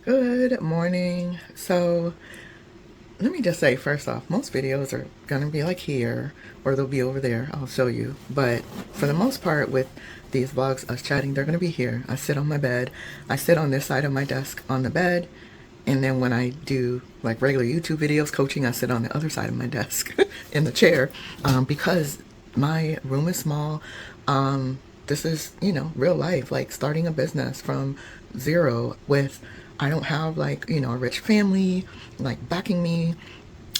Good morning. So let me just say first off, most videos are gonna be like here or they'll be over there. I'll show you. But for the most part with these vlogs, us chatting, they're gonna be here. I sit on my bed. I sit on this side of my desk on the bed. And then when I do like regular YouTube videos, coaching, I sit on the other side of my desk in the chair because my room is small. This is, real life, like starting a business from zero with, I don't have like, a rich family, like backing me,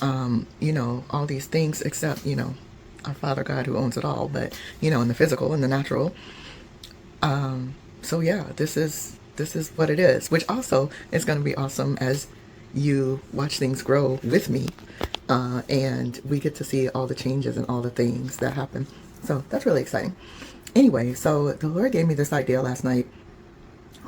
all these things except, our Father God who owns it all, but, in the physical and the natural. So yeah, this is what it is, which also is going to be awesome as you watch things grow with me, and we get to see all the changes and all the things that happen. So that's really exciting. Anyway, so the Lord gave me this idea last night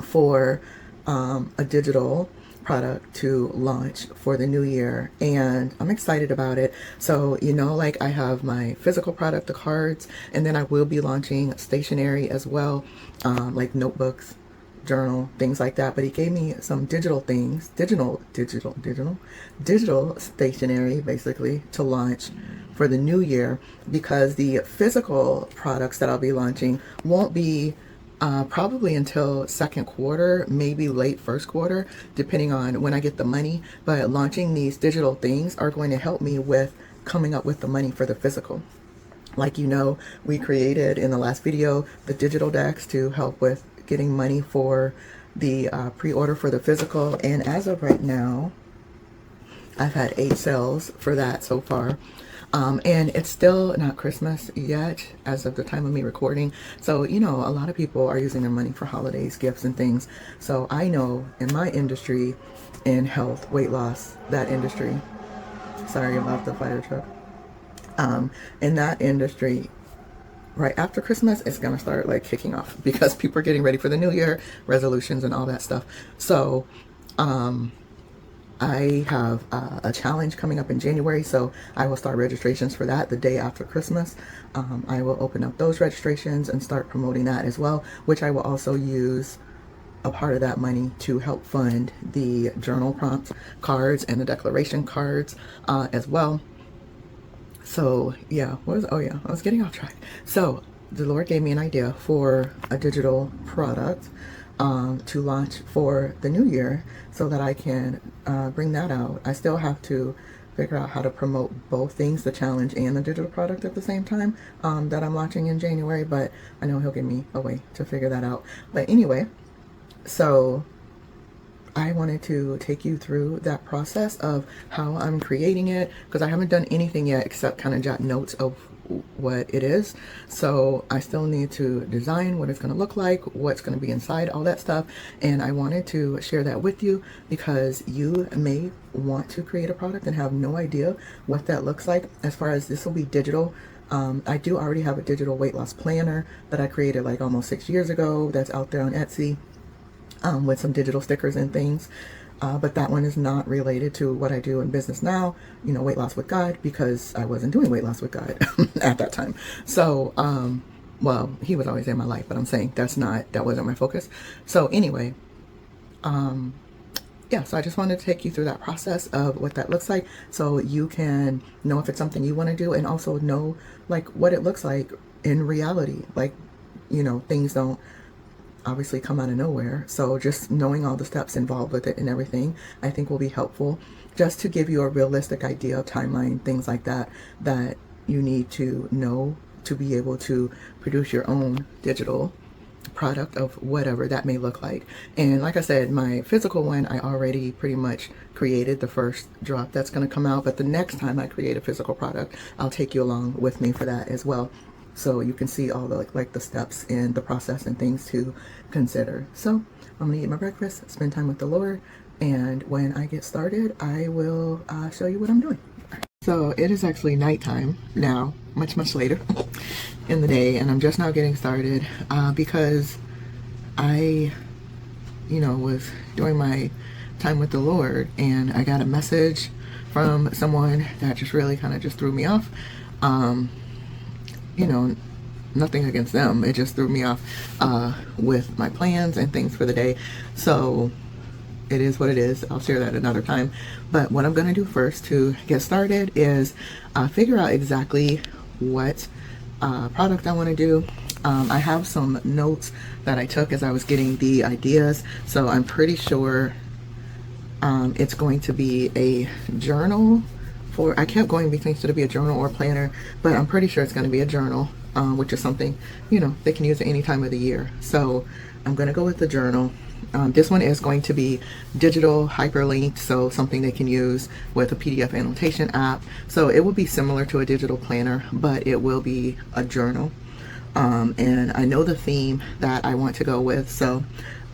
for a digital product to launch for the new year, and I'm excited about it. So like I have my physical product, the cards, and then I will be launching stationery as well, like notebooks, journal, things like that. But he gave me some digital things, digital stationery basically to launch for the new year, because the physical products that I'll be launching won't be probably until second quarter, maybe late first quarter, depending on when I get the money. But launching these digital things are going to help me with coming up with the money for the physical. Like, we created in the last video the digital decks to help with getting money for the pre-order for the physical. And as of right now, I've had 8 sales for that so far. And it's still not Christmas yet as of the time of me recording. So, a lot of people are using their money for holidays, gifts, and things. So I know in my industry, in health, weight loss, that industry, sorry about the fire truck, in that industry, right after Christmas, it's going to start like kicking off because people are getting ready for the new year, resolutions, and all that stuff. So, I have a challenge coming up in January, so I will start registrations for that the day after Christmas. I will open up those registrations and start promoting that as well, which I will also use a part of that money to help fund the journal prompts cards and the declaration cards as well. So yeah, I was getting off track. So the Lord gave me an idea for a digital product to launch for the new year so that I can bring that out. I still have to figure out how to promote both things, the challenge and the digital product at the same time, that I'm launching in January, but I know he'll give me a way to figure that out. But anyway, so I wanted to take you through that process of how I'm creating it, because I haven't done anything yet except kind of jot notes of what it is. So I still need to design what it's going to look like, what's going to be inside, all that stuff. And I wanted to share that with you because you may want to create a product and have no idea what that looks like. As far as this will be digital, I do already have a digital weight loss planner that I created like almost 6 years ago that's out there on Etsy, with some digital stickers and things. But that one is not related to what I do in business now, weight loss with God, because I wasn't doing weight loss with God at that time. So, well, he was always in my life, but I'm saying that wasn't my focus. So anyway, yeah, so I just wanted to take you through that process of what that looks like so you can know if it's something you want to do, and also know like what it looks like in reality. Like, things don't obviously come out of nowhere. So just knowing all the steps involved with it and everything, I think will be helpful just to give you a realistic idea of timeline, things like that, that you need to know to be able to produce your own digital product of whatever that may look like. And like I said, my physical one, I already pretty much created the first drop that's going to come out. But the next time I create a physical product, I'll take you along with me for that as well, so you can see all the like the steps and the process and things to consider. So I'm gonna eat my breakfast, spend time with the Lord, and when I get started, I will show you what I'm doing. So it is actually nighttime now, much later in the day, and I'm just now getting started because I, was doing my time with the Lord, and I got a message from someone that just really kind of just threw me off. You know, nothing against them. It just threw me off with my plans and things for the day. So it is what it is. I'll share that another time. But what I'm going to do first to get started is figure out exactly what product I want to do. I have some notes that I took as I was getting the ideas, so I'm pretty sure it's going to be a journal. I kept going between to be a journal or planner, but I'm pretty sure it's going to be a journal, which is something, you know, they can use at any time of the year. So I'm going to go with the journal. This one is going to be digital hyperlinked, so something they can use with a PDF annotation app. So it will be similar to a digital planner, but it will be a journal. And I know the theme that I want to go with, so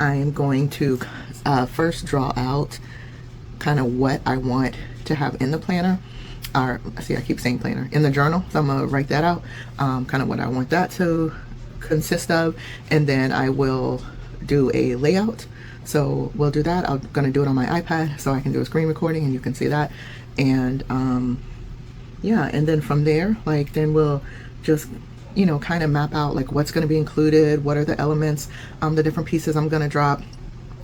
I'm going to first draw out kind of what I want to have in the planner, or see, I keep saying planner, in the journal. So I'm gonna write that out, kind of what I want that to consist of, and then I will do a layout. So we'll do that. I'm gonna do it on my iPad so I can do a screen recording and you can see that. And yeah, and then from there, like, then we'll just, you know, kind of map out like what's going to be included, what are the elements, the different pieces I'm going to drop.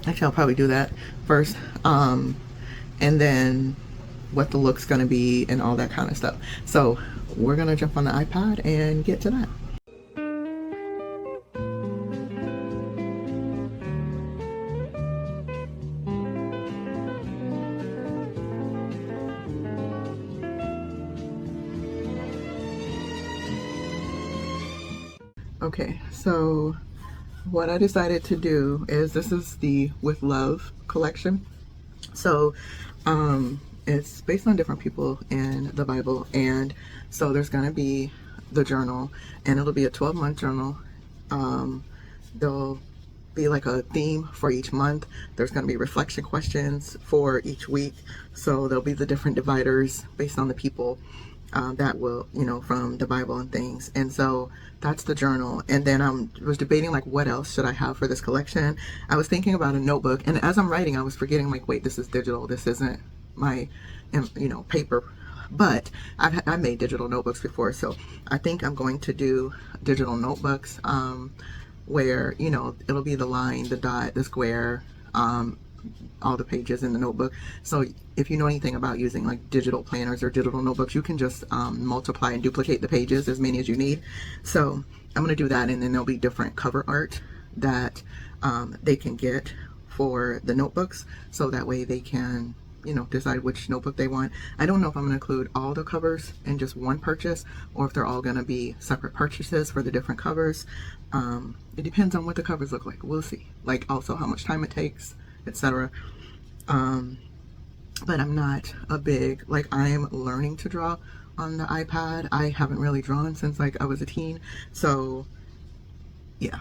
Actually, I'll probably do that first, and then what the look's going to be and all that kind of stuff. So we're going to jump on the iPad and get to that. Okay, so what I decided to do is, this is the With Love collection. So it's based on different people in the Bible, and so there's going to be the journal, and it'll be a 12-month journal. There'll be like a theme for each month. There's going to be reflection questions for each week, so there'll be the different dividers based on the people that will, you know, from the Bible and things. And so that's the journal. And then I was debating like, what else should I have for this collection? I was thinking about a notebook, and as I'm writing I was forgetting, like, wait, this is digital, this isn't my, you know, paper. But I've made digital notebooks before, so I think I'm going to do digital notebooks, where, you know, it'll be the line, the dot, the square, all the pages in the notebook. So if you know anything about using like digital planners or digital notebooks, you can just multiply and duplicate the pages as many as you need. So I'm going to do that, and then there'll be different cover art that they can get for the notebooks, so that way they can, you know, decide which notebook they want. I don't know if I'm going to include all the covers in just one purchase, or if they're all going to be separate purchases for the different covers. It depends on what the covers look like. We'll see. Like, also how much time it takes, etc. But I'm not a big, like, I'm learning to draw on the iPad. I haven't really drawn since like I was a teen, so yeah,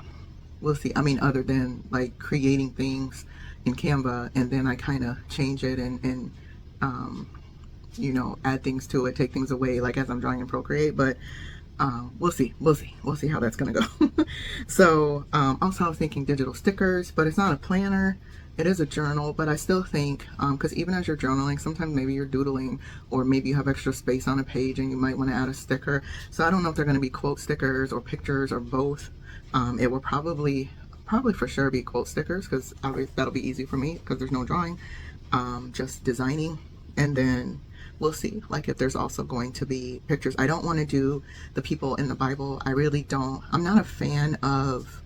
we'll see. I mean, other than like creating things in Canva, and then I kind of change it and you know, add things to it, take things away, like as I'm drawing in Procreate. But we'll see how that's gonna go. So also I was thinking digital stickers, but it's not a planner, it is a journal. But I still think, because even as you're journaling, sometimes maybe you're doodling, or maybe you have extra space on a page and you might want to add a sticker. So I don't know if they're going to be quote stickers or pictures or both. It will probably for sure be quote stickers, because that'll be easy for me because there's no drawing, just designing. And then we'll see, like, if there's also going to be pictures. I don't want to do the people in the Bible. I really don't. I'm not a fan of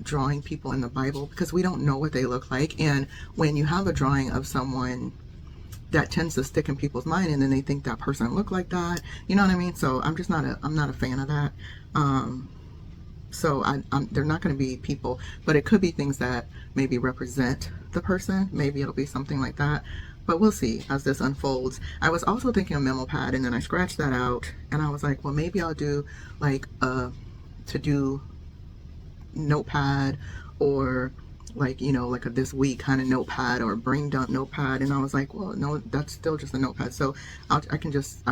drawing people in the Bible, because we don't know what they look like. And when you have a drawing of someone, that tends to stick in people's mind, and then they think that person looked like that. You know what I mean? So I'm just not a fan of that. So they're not going to be people, but it could be things that maybe represent the person. Maybe it'll be something like that. But we'll see as this unfolds. I was also thinking a memo pad, and then I scratched that out, and I was like, well, maybe I'll do like a to-do notepad, or like, you know, like a this week kind of notepad, or a brain dump notepad. And I was like, well, no, that's still just a notepad. So I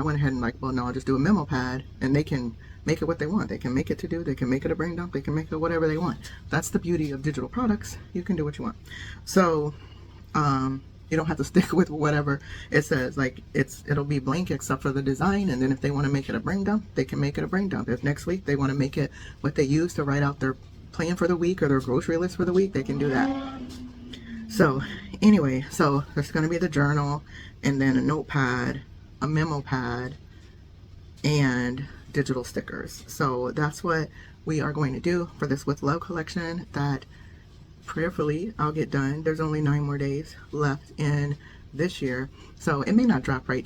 went ahead and like, well, no, I'll just do a memo pad, and they can make it what they want. They can make it to do, they can make it a brain dump, they can make it whatever they want. That's the beauty of digital products. You can do what you want. So you don't have to stick with whatever it says. Like, it'll be blank except for the design, and then if they want to make it a brain dump, they can make it a brain dump. If next week they want to make it what they use to write out their plan for the week or their grocery list for the week, they can do that. So anyway, so there's going to be the journal and then a notepad, a memo pad, and digital stickers. So that's what we are going to do for this With Love collection that prayerfully I'll get done. There's only 9 more days left in this year, so it may not drop right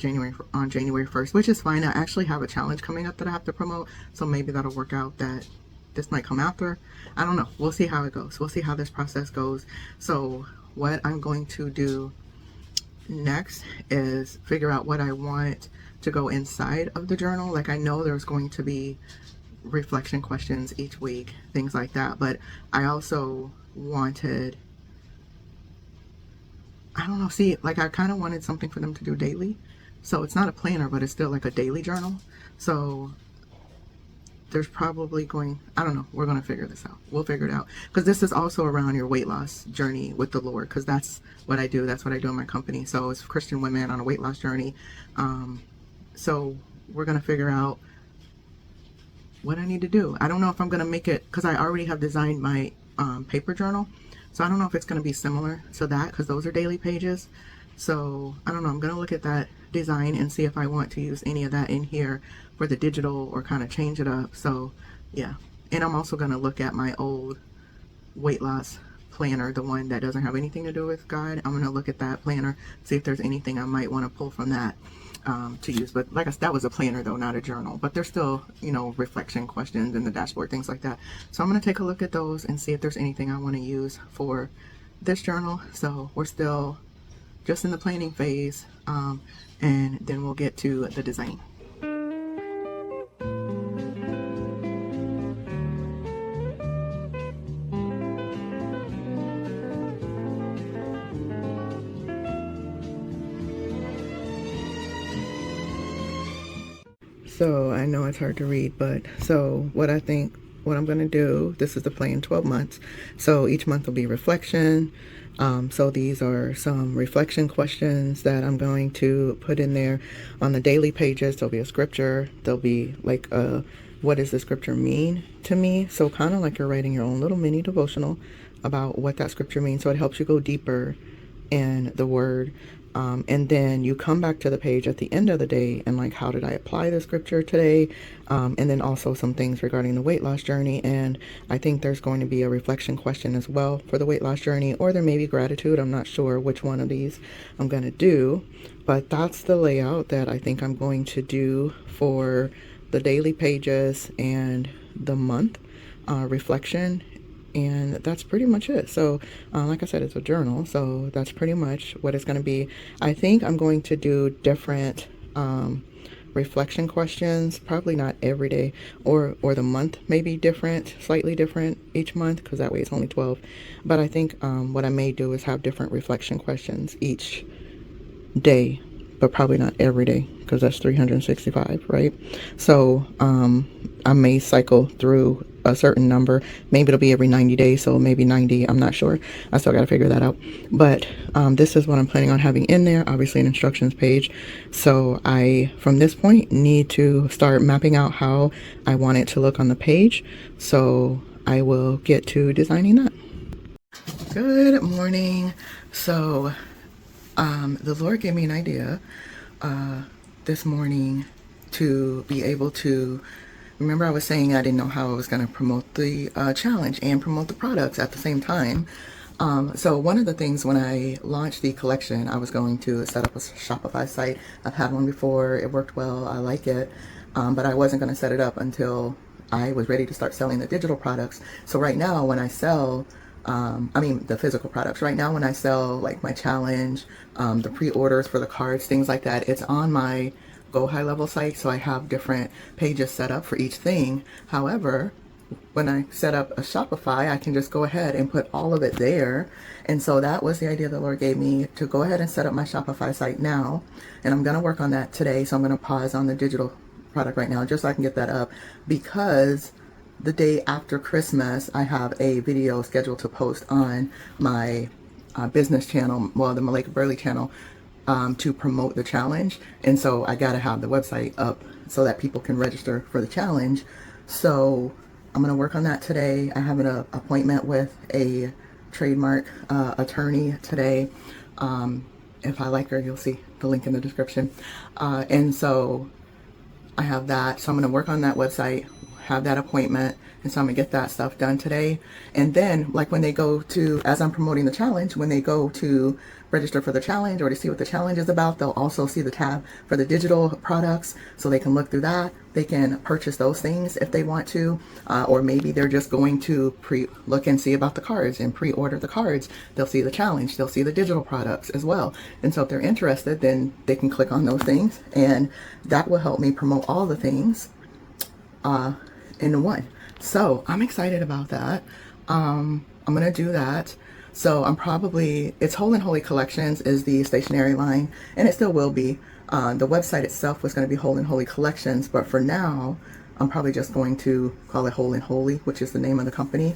on January 1st, which is fine. I actually have a challenge coming up that I have to promote, so maybe that'll work out that this might come after. I don't know. We'll see how it goes. We'll see how this process goes. So what I'm going to do next is figure out what I want to go inside of the journal. Like, I know there's going to be reflection questions each week, things like that, but I also wanted, I don't know, see, like, I kind of wanted something for them to do daily. So it's not a planner, but it's still like a daily journal. So there's probably going, I don't know, we're going to figure this out. We'll figure it out, because this is also around your weight loss journey with the Lord, because that's what I do. That's what I do in my company. So it's Christian women on a weight loss journey. So we're going to figure out what I need to do. I don't know if I'm going to make it, because I already have designed my paper journal. So I don't know if it's going to be similar to that, because those are daily pages. So I don't know. I'm going to look at that design and see if I want to use any of that in here for the digital, or kind of change it up. So yeah. And I'm also going to look at my old weight loss planner, the one that doesn't have anything to do with God. I'm going to look at that planner, see if there's anything I might want to pull from that to use. But like I said, that was a planner though, not a journal. But there's still, you know, reflection questions in the dashboard, things like that. So I'm going to take a look at those and see if there's anything I want to use for this journal. So we're still just in the planning phase, and then we'll get to the design. So I know it's hard to read, but so what I think, what I'm going to do, this is the plan 12 months. So each month will be reflection. So these are some reflection questions that I'm going to put in there on the daily pages. There'll be a scripture. There'll be like, what does the scripture mean to me? So kind of like you're writing your own little mini devotional about what that scripture means. So it helps you go deeper in the word. And then you come back to the page at the end of the day and like, how did I apply the scripture today? And then also some things regarding the weight loss journey. And I think there's going to be a reflection question as well for the weight loss journey, or there may be gratitude. I'm not sure which one of these I'm going to do, but that's the layout that I think I'm going to do for the daily pages and the month reflection. And that's pretty much it. So like I said, it's a journal, so that's pretty much what it's going to be. I think I'm going to do different reflection questions, probably not every day, or the month may be different, slightly different each month, because that way it's only 12. But I think what I may do is have different reflection questions each day, but probably not every day, because that's 365, right? So I may cycle through a certain number. Maybe it'll be every 90 days, so maybe 90. I'm not sure. I still got to figure that out. But this is what I'm planning on having in there. Obviously an instructions page. So I, from this point, need to start mapping out how I want it to look on the page. So I will get to designing that. Good morning. So the Lord gave me an idea this morning to be able to, remember I was saying I didn't know how I was going to promote the challenge and promote the products at the same time. So one of the things when I launched the collection, I was going to set up a Shopify site. I've had one before. It worked well. I like it. But I wasn't going to set it up until I was ready to start selling the digital products. So right now when I sell, the physical products, right now when I sell like my challenge, the pre-orders for the cards, things like that, it's on my Go High Level site. So I have different pages set up for each thing. However, when I set up a Shopify, I can just go ahead and put all of it there. And so that was the idea the Lord gave me, to go ahead and set up my Shopify site now. And I'm going to work on that today. So I'm going to pause on the digital product right now just so I can get that up, because the day after Christmas, I have a video scheduled to post on my business channel, well, the Malika Burley channel, to promote the challenge. And so I got to have the website up so that people can register for the challenge. So I'm going to work on that today. I have an appointment with a trademark attorney today. If I like her, you'll see the link in the description. And so I have that. So I'm going to work on that website, have that appointment. And so I'm going to get that stuff done today. And then, like, when they go to, as I'm promoting the challenge, when they go to register for the challenge or to see what the challenge is about, they'll also see the tab for the digital products, so they can look through that. They can purchase those things if they want to, or maybe they're just going to look and see about the cards and pre-order the cards. They'll see the challenge, they'll see the digital products as well. And so if they're interested, then they can click on those things, and that will help me promote all the things into one. So I'm excited about that. I'm gonna do that. So I'm probably, it's Whole and Holy Collections is the stationery line, and it still will be. The website itself was going to be Whole and Holy Collections, but for now, I'm probably just going to call it Whole and Holy, which is the name of the company,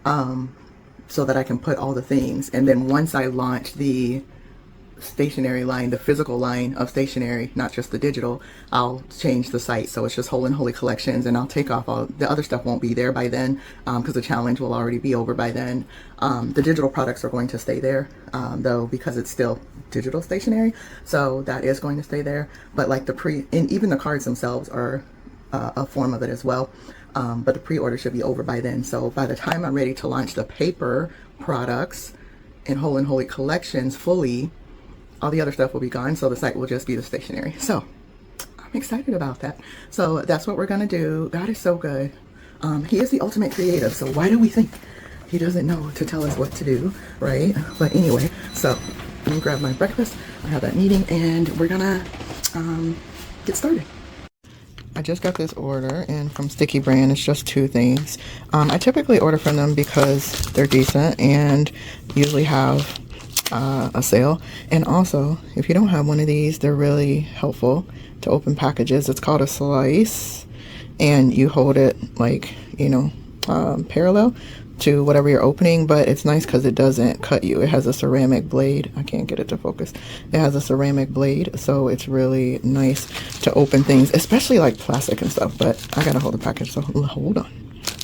so that I can put all the things. And then once I launch the stationery line, the physical line of stationery, not just the digital, I'll change the site so it's just Whole and Holy Collections, and I'll take off all the other stuff. Won't be there by then, because the challenge will already be over by then. The digital products are going to stay there, though, because it's still digital stationery, so that is going to stay there. But like and even the cards themselves are a form of it as well, but the pre-order should be over by then. So by the time I'm ready to launch the paper products in Whole and Holy Collections fully, all the other stuff will be gone, so the site will just be the stationery. So I'm excited about that. So that's what we're gonna do. God is so good. He is the ultimate creative, so why do we think he doesn't know to tell us what to do, right? But anyway, so let me grab my breakfast. I have that meeting, and we're gonna get started. I just got this order in from Sticky Brand. It's just 2 things. I typically order from them because they're decent and usually have a sale. And also, if you don't have one of these, they're really helpful to open packages. It's called a slice, and you hold it like, parallel to whatever you're opening, but it's nice because it doesn't cut you. It has a ceramic blade. I can't get it to focus. It has a ceramic blade, so it's really nice to open things, especially like plastic and stuff. But I gotta hold the package, so hold on.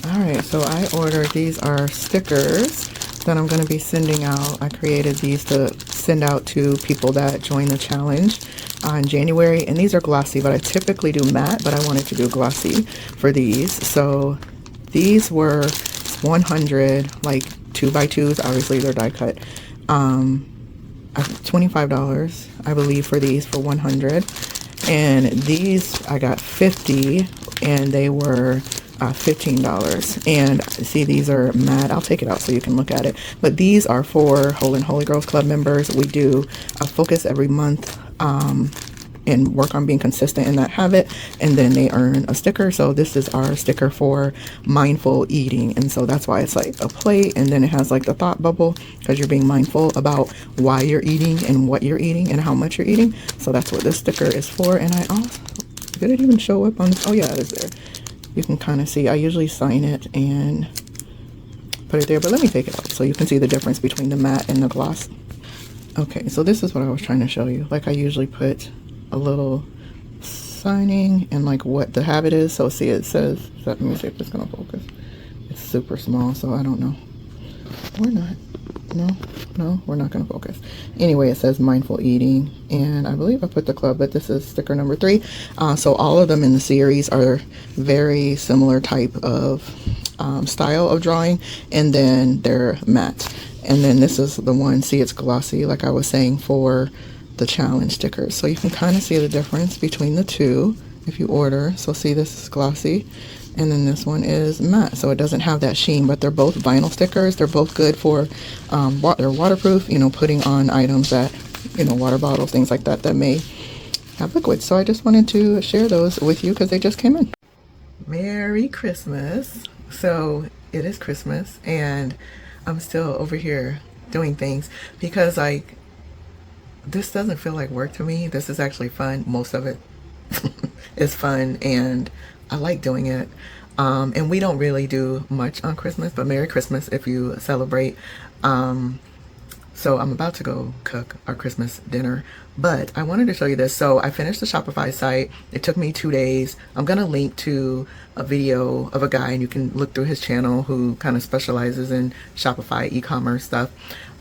All right, so I ordered, these are stickers that I'm going to be sending out. I created these to send out to people that join the challenge in January, and these are glossy, but I typically do matte, but I wanted to do glossy for these. So these were 100 like 2x2s. Obviously they're die cut. $25 I believe for these, for 100. And these I got 50, and they were $15. And see, these are matte. I'll take it out so you can look at it, but these are for Whole and Holy Girls Club members. We do a focus every month and work on being consistent in that habit, and then they earn a sticker. So this is our sticker for mindful eating, and so that's why it's like a plate, and then it has like the thought bubble, because you're being mindful about why you're eating and what you're eating and how much you're eating. So that's what this sticker is for. And I also, did it even show up on this? Oh yeah, it is there. You can kind of see, I usually sign it and put it there, but let me take it out so you can see the difference between the matte and the gloss. Okay, so this is what I was trying to show you. Like, I usually put a little signing and like what the habit is. So see, it says, let me see if it's gonna focus. It's super small, so I don't know. We're not. No, we're not going to focus. Anyway, it says mindful eating, and I believe I put the club, but this is sticker number 3. So all of them in the series are very similar type of style of drawing, and then they're matte. And then this is the one, see, it's glossy, like I was saying, for the challenge stickers. So you can kind of see the difference between the two if you order. So see, this is glossy, and then this one is matte, so it doesn't have that sheen, but they're both vinyl stickers. They're both good for they're waterproof, putting on items that, water bottles, things like that, that may have liquids. So I just wanted to share those with you because they just came in. Merry Christmas. So it is Christmas, and I'm still over here doing things because, like, this doesn't feel like work to me. This is actually fun. Most of it is fun, and I like doing it. And we don't really do much on Christmas, but Merry Christmas if you celebrate. So I'm about to go cook our Christmas dinner, but I wanted to show you this. So I finished the Shopify site. It took me 2 days. I'm gonna link to a video of a guy, and you can look through his channel, who kind of specializes in Shopify e-commerce stuff.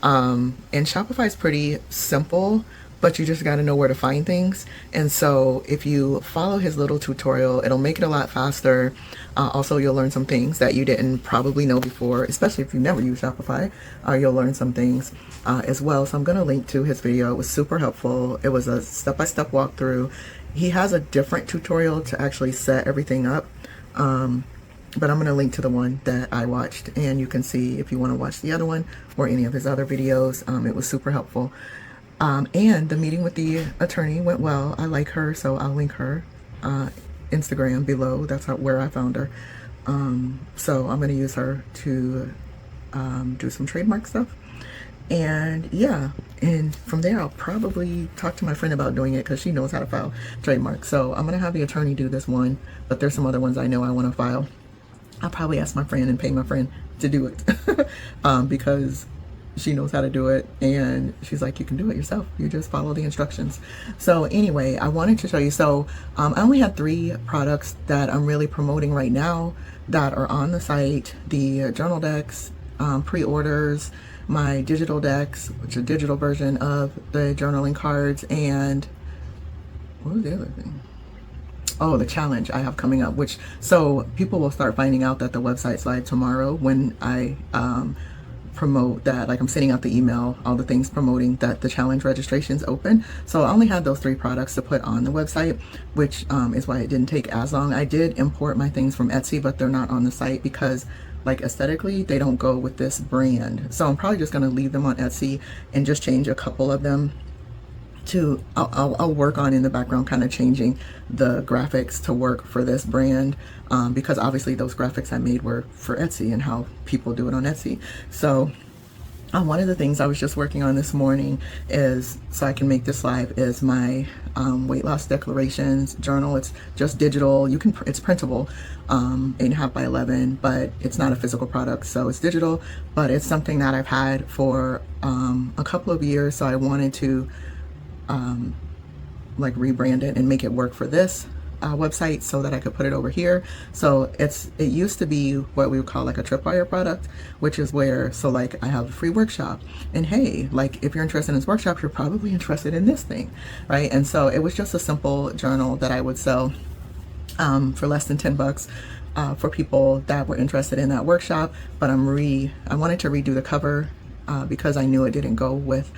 And Shopify is pretty simple, but you just got to know where to find things. And so if you follow his little tutorial, it'll make it a lot faster. Also, you'll learn some things that you didn't probably know before, especially if you never use Shopify. You'll learn some things as well. So I'm going to link to his video. It was super helpful. It was a step-by-step walkthrough. He has a different tutorial to actually set everything up. But I'm going to link to the one that I watched, and you can see if you want to watch the other one or any of his other videos. It was super helpful. And the meeting with the attorney went well. I like her, so I'll link her Instagram below. That's where I found her. So I'm going to use her to do some trademark stuff. And yeah, and from there I'll probably talk to my friend about doing it, because she knows how to file trademarks. So I'm going to have the attorney do this one, but there's some other ones I know I want to file. I'll probably ask my friend and pay my friend to do it because she knows how to do it, and she's like, you can do it yourself, you just follow the instructions. So anyway, I wanted to show you. So I only had 3 products that I'm really promoting right now that are on the site: the journal decks, pre-orders, my digital decks, which are a digital version of the journaling cards, and what was the other thing? Oh, the challenge I have coming up, which, so people will start finding out that the website's live tomorrow when I promote that. Like, I'm sending out the email, all the things promoting that the challenge registration's open. So I only had those 3 products to put on the website, which is why it didn't take as long. I did import my things from Etsy, but they're not on the site because, like, aesthetically they don't go with this brand. So I'm probably just going to leave them on Etsy and just change a couple of them to, I'll work on in the background, kind of changing the graphics to work for this brand, because obviously those graphics I made were for Etsy and how people do it on Etsy. So one of the things I was just working on this morning is, so I can make this live, is my weight loss declarations journal. It's just digital. It's printable, 8.5 by 11, but it's not a physical product, so it's digital. But it's something that I've had for a couple of years, so I wanted to like rebrand it and make it work for this website so that I could put it over here. So it used to be what we would call like a tripwire product, which is where, so like I have a free workshop, and hey, like if you're interested in this workshop, you're probably interested in this thing, right? And so it was just a simple journal that I would sell for less than 10 bucks for people that were interested in that workshop. But I wanted to redo the cover because I knew it didn't go with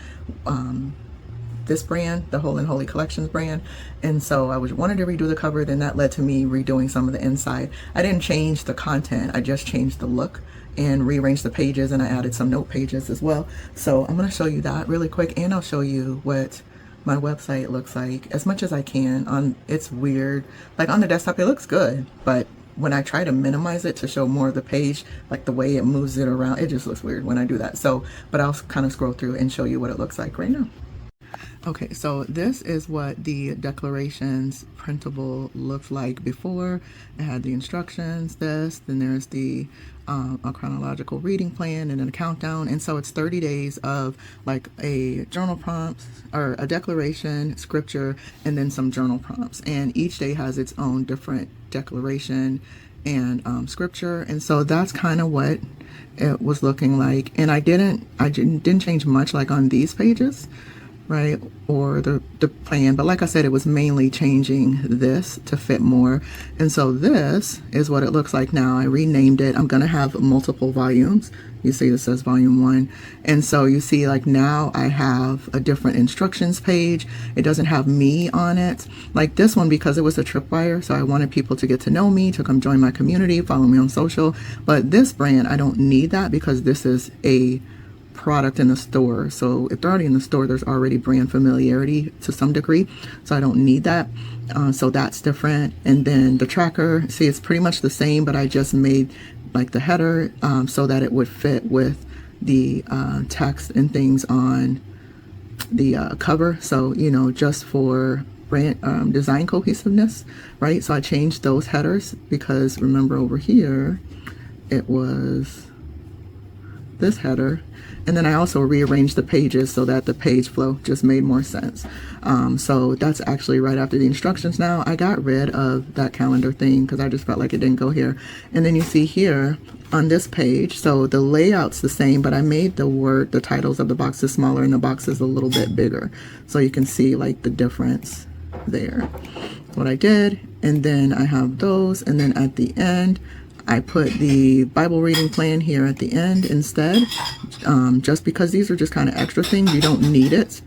this brand, the Whole and Holy Collections brand. And so I wanted to redo the cover. Then that led to me redoing some of the inside. I didn't change the content, I just changed the look and rearranged the pages, and I added some note pages as well. So I'm going to show you that really quick, and I'll show you what my website looks like as much as I can. It's weird, like on the desktop it looks good, but when I try to minimize it to show more of the page, like the way it moves it around, it just looks weird when I do that. So, but I'll kind of scroll through and show you what it looks like right now. Okay, so this is what the declarations printable looked like before. It had the instructions, then there's the a chronological reading plan, and then a countdown. And so it's 30 days of like a journal prompt or a declaration, scripture, and then some journal prompts. And each day has its own different declaration and scripture. And so that's kind of what it was looking like. And I didn't change much like on these pages, right, or the plan, but like I said, it was mainly changing this to fit more. And so this is what it looks like now. I renamed it. I'm gonna have multiple volumes. You see this says volume 1, and so you see like now I have a different instructions page. It doesn't have me on it like this one because it was a tripwire, so I wanted people to get to know me, to come join my community, follow me on social. But this brand, I don't need that because this is a product in the store. So if they're already in the store, there's already brand familiarity to some degree, so I don't need that. So that's different. And then the tracker, see, it's pretty much the same, but I just made like the header so that it would fit with the text and things on the cover. So, you know, just for brand design cohesiveness, right? So I changed those headers because remember over here it was this header. And then I also rearranged the pages so that the page flow just made more sense. So that's actually right after the instructions. Now I got rid of that calendar thing because I just felt like it didn't go here. And then you see here on this page, so the layout's the same, but I made the titles of the boxes smaller and the boxes a little bit bigger. So you can see like the difference there. What I did, and then I have those, and then at the end I put the Bible reading plan here at the end instead, just because these are just kind of extra things. You don't need it.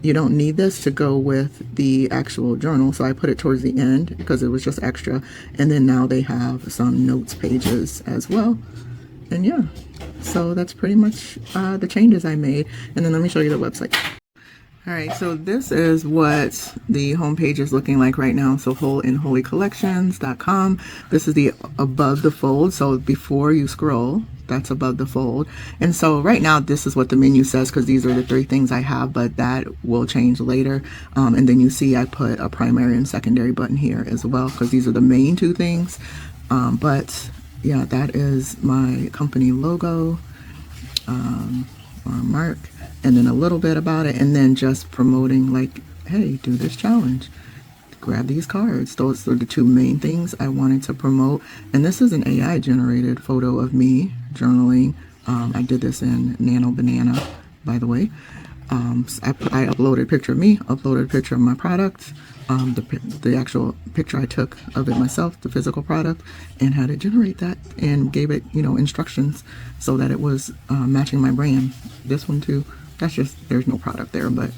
You don't need this to go with the actual journal, so I put it towards the end because it was just extra. And then now they have some notes pages as well. And yeah, so that's pretty much the changes I made. And then let me show you the website. All right, so this is what the homepage is looking like right now. So wholeinholycollections.com. This is the above the fold. So before you scroll, that's above the fold. And so right now, this is what the menu says because these are the 3 things I have, but that will change later. And then you see I put a primary and secondary button here as well because these are the main 2 things. But yeah, that is my company logo or mark. And then a little bit about it, and then just promoting like, hey, do this challenge, grab these cards. Those are the 2 main things I wanted to promote. And this is an AI generated photo of me journaling. I did this in Nano Banana, by the way. I uploaded a picture of me, uploaded a picture of my product, the actual picture I took of it myself, the physical product, and had it generate that and gave it, instructions so that it was matching my brand. This one too. That's just, there's no product there, but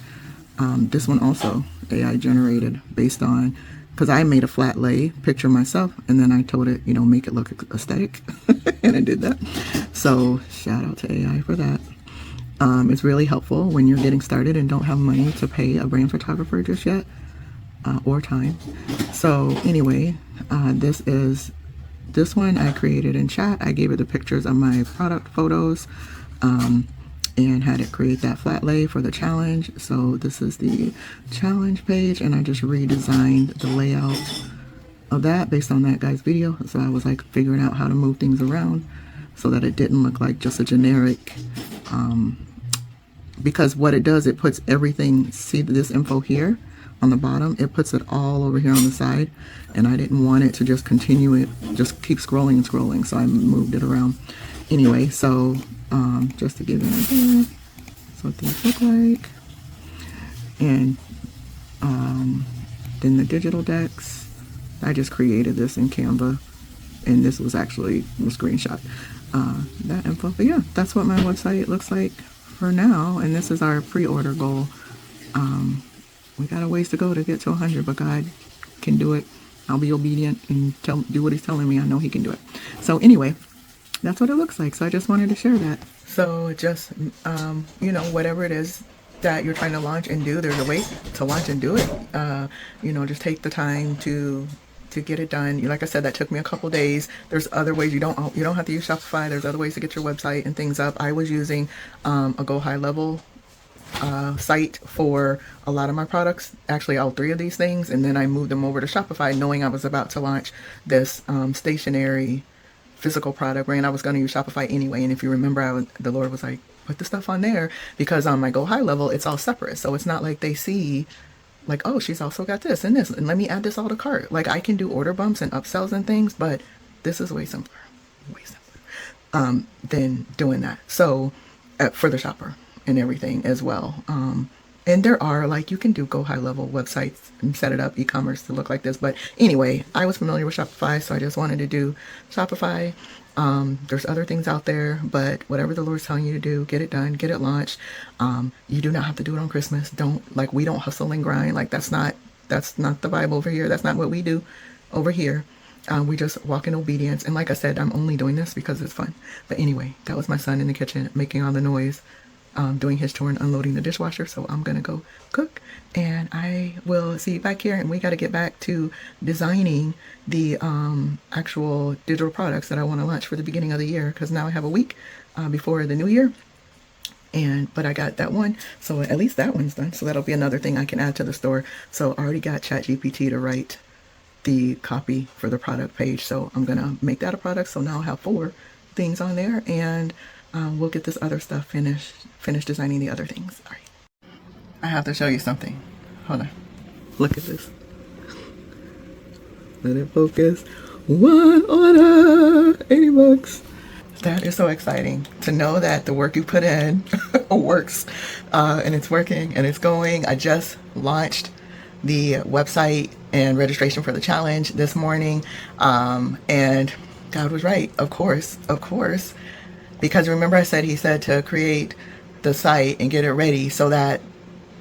this one also AI generated based on, because I made a flat lay picture myself, and then I told it, make it look aesthetic, and I did that. So shout out to AI for that. It's really helpful when you're getting started and don't have money to pay a brand photographer just yet, or time. So anyway, this one I created in chat. I gave it the pictures of my product photos, and had it create that flat lay for the challenge. So this is the challenge page, and I just redesigned the layout of that based on that guy's video. So I was like figuring out how to move things around so that it didn't look like just a generic, because what it does, it puts everything, see this info here on the bottom, it puts it all over here on the side, and I didn't want it to just continue it, just keep scrolling and scrolling, so I moved it around. Anyway, so just to give you an idea, that's what these look like. And then the digital decks, I just created this in Canva, and this was actually a screenshot, that info. But yeah, that's what my website looks like for now, and this is our pre-order goal. We got a ways to go to get to 100, but God can do it. I'll be obedient and do what he's telling me. I know he can do it. So anyway, that's what it looks like. So I just wanted to share that. So just, whatever it is that you're trying to launch and do, there's a way to launch and do it. Just take the time to get it done. Like I said, that took me a couple days. There's other ways. You don't have to use Shopify. There's other ways to get your website and things up. I was using a Go High Level site for a lot of my products, actually all 3 of these things, and then I moved them over to Shopify knowing I was about to launch this stationary physical product brand. I was going to use Shopify anyway, and if you remember, the Lord was like, put the stuff on there, because on my Go High Level it's all separate, so it's not like they see like, oh, she's also got this and this, and let me add this all to cart. Like, I can do order bumps and upsells and things, but this is way simpler than doing that. So for the shopper and everything as well. And there are, like, you can do Go High Level websites and set it up e-commerce to look like this. But anyway, I was familiar with Shopify, so I just wanted to do Shopify. There's other things out there, but whatever the Lord's telling you to do, get it done, get it launched. You do not have to do it on Christmas. We don't hustle and grind. Like, that's not the Bible over here. That's not what we do over here. We just walk in obedience. And like I said, I'm only doing this because it's fun. But anyway, that was my son in the kitchen making all the noise, doing his chore and unloading the dishwasher. So I'm going to go cook, and I will see you back here. And we got to get back to designing the actual digital products that I want to launch for the beginning of the year, because now I have a week before the new year. But I got that one, so at least that one's done. So that'll be another thing I can add to the store. So I already got ChatGPT to write the copy for the product page, so I'm gonna make that a product. So now I have 4 things on there, and we'll get this other stuff finish designing the other things. All right. I have to show you something. Hold on. Look at this. Let it focus. One order, 80 bucks. That is so exciting to know that the work you put in works, and it's working and it's going. I just launched the website and registration for the challenge this morning, and God was right, of course, because remember I said he said to create the site and get it ready so that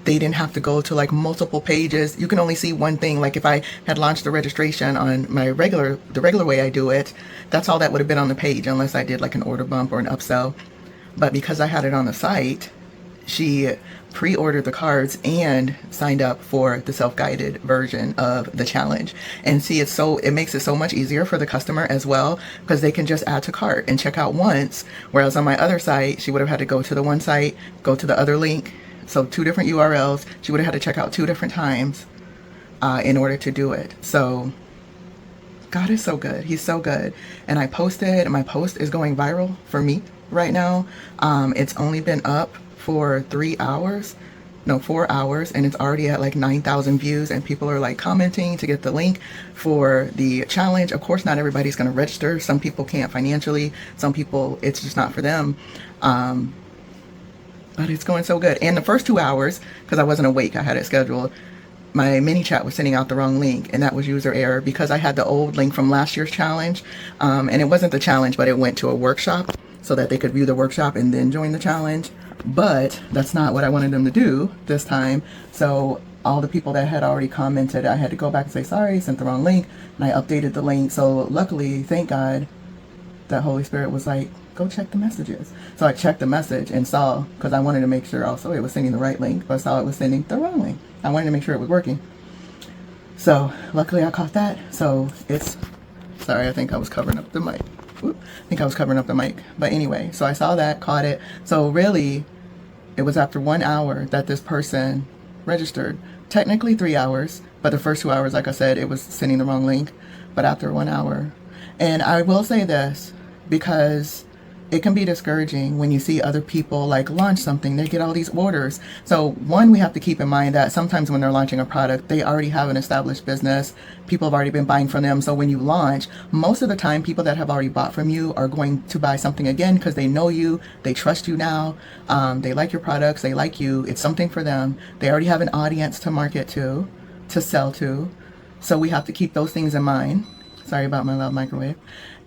they didn't have to go to like multiple pages. You can only see one thing. Like if I had launched the registration on the regular way I do it, that's all that would have been on the page unless I did like an order bump or an upsell. But because I had it on the site, she pre-ordered the cards and signed up for the self-guided version of the challenge. And see, it makes it so much easier for the customer as well, because they can just add to cart and check out once. Whereas on my other site, she would have had to go to the one site, go to the other link. So 2 different URLs. She would have had to check out 2 different times in order to do it. So God is so good. He's so good. And I posted, and my post is going viral for me right now. It's only been up for 4 hours, and it's already at like 9,000 views, and people are like commenting to get the link for the challenge. Of course, not everybody's going to register. Some people can't financially. Some people, it's just not for them. But it's going so good. And the first 2 hours, because I wasn't awake, I had it scheduled, my mini chat was sending out the wrong link, and that was user error because I had the old link from last year's challenge. And it wasn't the challenge, but it went to a workshop so that they could view the workshop and then join the challenge. But that's not what I wanted them to do this time. So all the people that had already commented, I had to go back and say, sorry, sent the wrong link. And I updated the link. So luckily, thank God, that Holy Spirit was like, go check the messages. So I checked the message and saw, because I wanted to make sure also it was sending the right link, but I saw it was sending the wrong link. I wanted to make sure it was working. So luckily I caught that. So sorry, I think I was covering up the mic. But anyway, so I saw that, caught it. So really, it was after 1 hour that this person registered. Technically 3 hours, but the first 2 hours, like I said, it was sending the wrong link. But after 1 hour, and I will say this, because it can be discouraging when you see other people like launch something, they get all these orders. So one, we have to keep in mind that sometimes when they're launching a product, they already have an established business. People have already been buying from them. So when you launch, most of the time, people that have already bought from you are going to buy something again because they know you, they trust you now, they like your products, they like you. It's something for them. They already have an audience to market to sell to. So we have to keep those things in mind. Sorry about my loud microwave.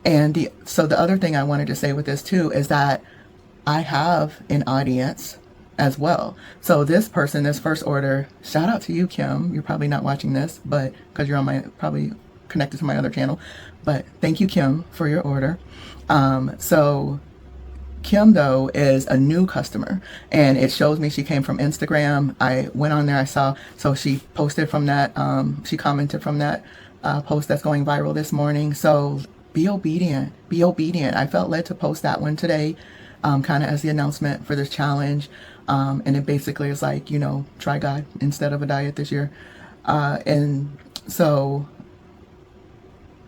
And so the other thing I wanted to say with this too is that I have an audience as well. So this person, this first order, shout out to you, Kim. You're probably not watching this, but because you're on probably connected to my other channel. But thank you, Kim, for your order. So Kim, though, is a new customer, and it shows me she came from Instagram. I went on there, I saw, so she posted from that, she commented from that post that's going viral this morning. So be obedient. I felt led to post that one today, kind of as the announcement for this challenge. And it basically is like, try God instead of a diet this year. And so,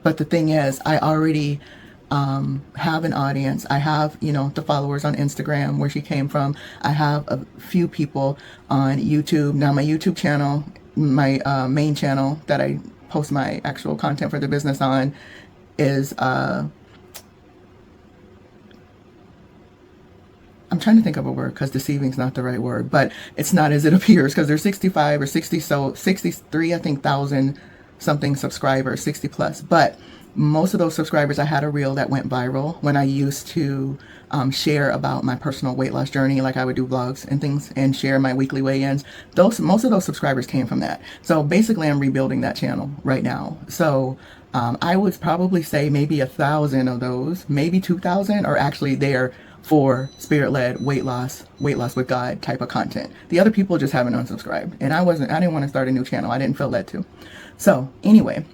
but the thing is, I already have an audience. I have, the followers on Instagram where she came from. I have a few people on YouTube. Now my YouTube channel, my main channel that I post my actual content for the business on is, I'm trying to think of a word because deceiving is not the right word, but it's not as it appears because there's 65 or 60, so 63, I think, thousand something subscribers, 60 plus. But most of those subscribers, I had a reel that went viral when I used to share about my personal weight loss journey. Like I would do vlogs and things and share my weekly weigh-ins. Most of those subscribers came from that. So basically I'm rebuilding that channel right now. So I would probably say maybe 1,000 of those, maybe 2,000 are actually there for spirit-led weight loss with God type of content. The other people just haven't unsubscribed, and I didn't want to start a new channel. I didn't feel led to. So anyway,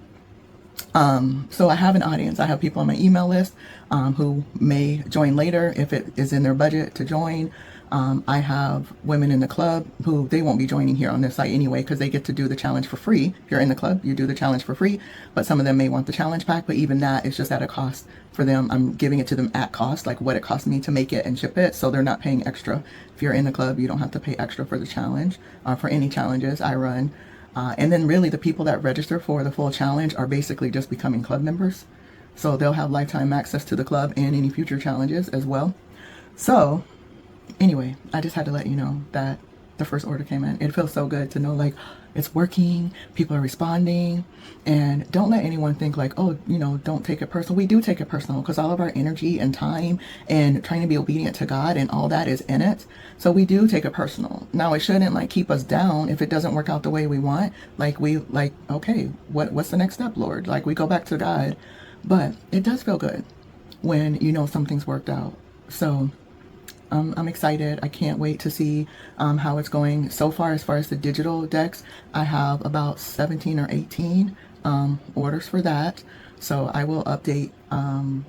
so I have an audience. I have people on my email list who may join later if it is in their budget to join. I have women in the club who they won't be joining here on this site anyway because they get to do the challenge for free. If you're in the club, you do the challenge for free, but some of them may want the challenge pack, but even that is just at a cost for them. I'm giving it to them at cost, like what it cost me to make it and ship it, so they're not paying extra. If you're in the club, you don't have to pay extra for the challenge, for any challenges I run. And then really the people that register for the full challenge are basically just becoming club members. So they'll have lifetime access to the club and any future challenges as well. So anyway, I just had to let you know that the first order came in. It feels so good to know like it's working, people are responding, and don't let anyone think like, oh, you know, don't take it personal. We do take it personal because all of our energy and time and trying to be obedient to God and all that is in it. So we do take it personal. Now it shouldn't like keep us down if it doesn't work out the way we want. Like okay, what's the next step, Lord? Like we go back to God. But it does feel good when you know something's worked out. So I'm excited. I can't wait to see how it's going so far. As far as the digital decks, I have about 17 or 18 orders for that. So I will update and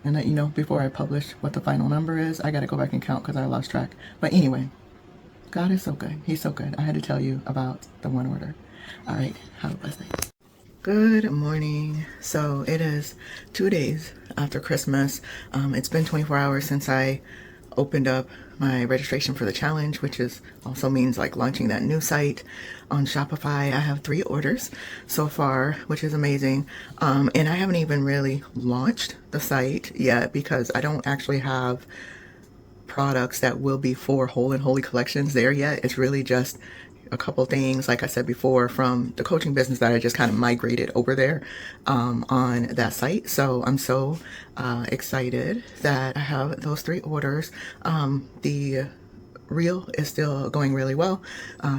let you know before I publish what the final number is. I got to go back and count because I lost track. But anyway, God is so good. He's so good. I had to tell you about the one order. All right. Have a blessed day. Good morning. So it is 2 days after Christmas. It's been 24 hours since I opened up my registration for the challenge, which is also means like launching that new site on Shopify. I have 3 orders so far, which is amazing. And I haven't even really launched the site yet because I don't actually have products that will be for Whole and Holy collections there yet. It's really just a couple things, like I said before, from the coaching business that I just kind of migrated over there on that site. So I'm so excited that I have those 3 orders. The reel is still going really well.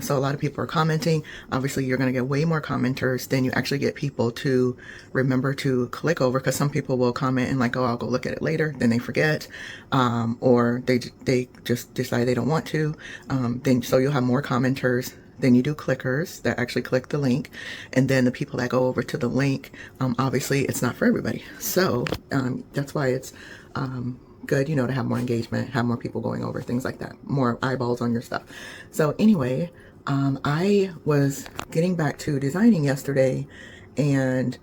So a lot of people are commenting. Obviously, you're going to get way more commenters than you actually get people to remember to click over, because some people will comment and like, oh, I'll go look at it later. Then they forget, or they just decide they don't want to. So you'll have more commenters than you do clickers that actually click the link. And then the people that go over to the link, obviously it's not for everybody. So that's why it's good, to have more engagement, have more people going over, things like that, more eyeballs on your stuff. So anyway, I was getting back to designing yesterday, and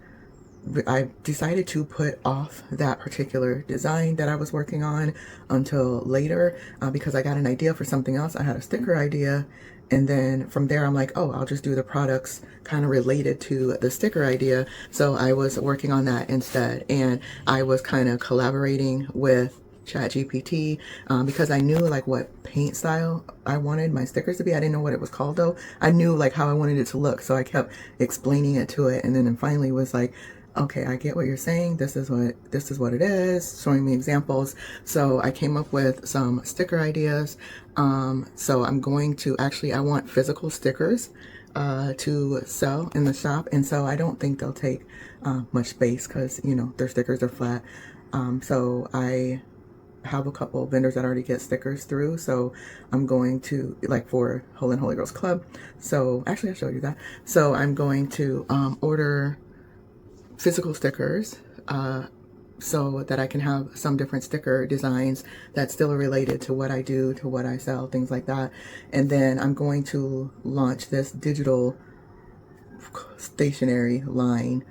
I decided to put off that particular design that I was working on until later because I got an idea for something else. I had a sticker idea, and then from there I'm like, oh, I'll just do the products kind of related to the sticker idea. So I was working on that instead, and I was kind of collaborating with ChatGPT because I knew like what paint style I wanted my stickers to be. I didn't know what it was called though. I knew like how I wanted it to look, so I kept explaining it to it, and then it finally was like, okay, I get what you're saying. This is what it is, showing me examples. So I came up with some sticker ideas. So I'm going to I want physical stickers to sell in the shop, and so I don't think they'll take much space because their stickers are flat. So I have a couple of vendors that already get stickers through, so I'm going to, like, for Whole and Holy Girls Club. So actually I'll show you that. So I'm going to order physical stickers so that I can have some different sticker designs that still are related to what I do, to what I sell, things like that. And then I'm going to launch this digital stationery line